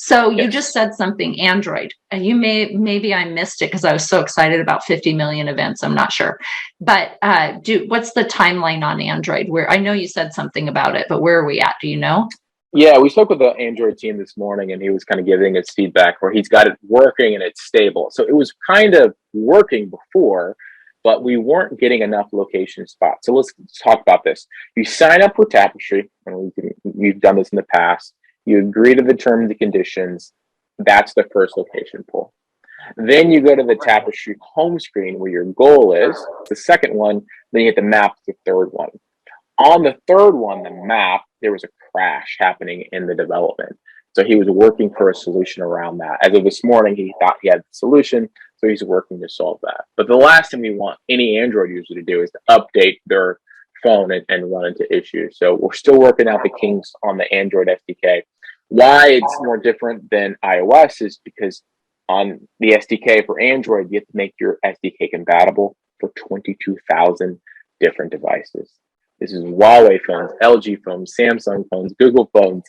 So you Yes. just said something Android, and maybe I missed it because I was so excited about 50 million events. I'm not sure, but what's the timeline on Android? Where I know you said something about it, but where are we at? Do you know? Yeah, we spoke with the Android team this morning, and he was kind of giving us feedback where he's got it working and it's stable. So it was kind of working before, but we weren't getting enough location spots. So let's talk about this. You sign up with Tapestri, and we've done this in the past. You agree to the terms and conditions. That's the first location pull. Then you go to the Tapestri home screen where your goal is, the second one. Then you hit the map, the third one. On the third one, the map, there was a crash happening in the development. So he was working for a solution around that. As of this morning, he thought he had the solution, so he's working to solve that. But the last thing we want any Android user to do is to update their phone and run into issues. So we're still working out the kinks on the Android SDK. Why it's more different than iOS is because on the SDK for Android, you have to make your SDK compatible for 22,000 different devices. This is Huawei phones, LG phones, Samsung phones, Google phones.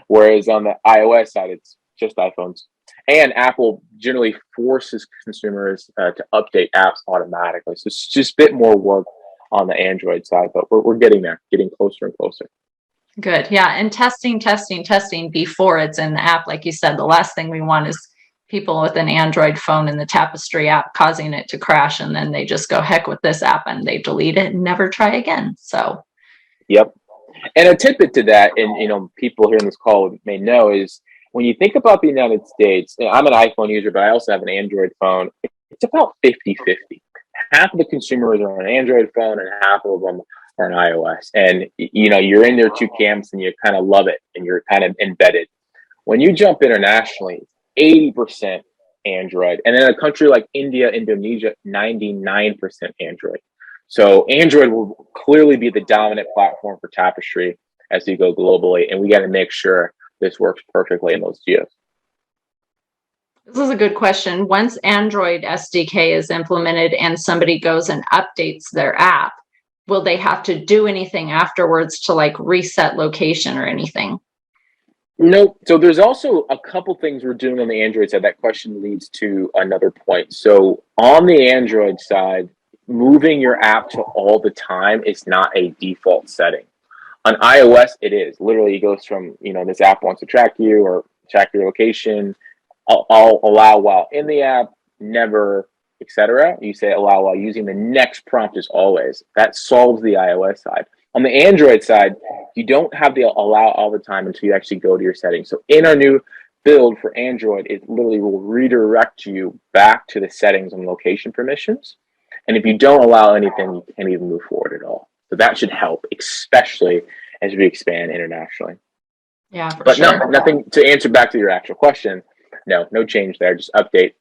Whereas on the iOS side, it's just iPhones. And Apple generally forces consumers to update apps automatically. So it's just a bit more work on the Android side, but we're getting there, getting closer and closer. Good. Yeah. And testing before it's in the app. Like you said, the last thing we want is people with an Android phone in the Tapestri app causing it to crash. And then they just go, heck with this app, and they delete it and never try again. So, Yep. And a tidbit to that, and people here in this call may know, is when you think about the United States, I'm an iPhone user, but I also have an Android phone. It's about 50-50. Half of the consumers are on an Android phone and half of them are on iOS. And you're in their two camps and you kind of love it and you're kind of embedded. When you jump internationally, 80% Android. And in a country like India, Indonesia, 99% Android. So Android will clearly be the dominant platform for Tapestri as we go globally. And we got to make sure this works perfectly in those geos. this is a good question. Once Android SDK is implemented and somebody goes and updates their app, will they have to do anything afterwards to like reset location or anything? No. So there's also a couple things we're doing on the Android side. That question leads to another point. So on the Android side, moving your app to all the time is not a default setting. On iOS, it is. Literally, it goes from, this app wants to track you or track your location. I'll allow while in the app, never, etc. You say allow while using. The next prompt is always. That solves the iOS side. On the Android side, you don't have the allow all the time until you actually go to your settings. So in our new build for Android, it literally will redirect you back to the settings and location permissions. And if you don't allow anything, you can't even move forward at all. So that should help, especially as we expand internationally. Yeah, for But sure. no, nothing to answer back to your actual question. No change there. Just update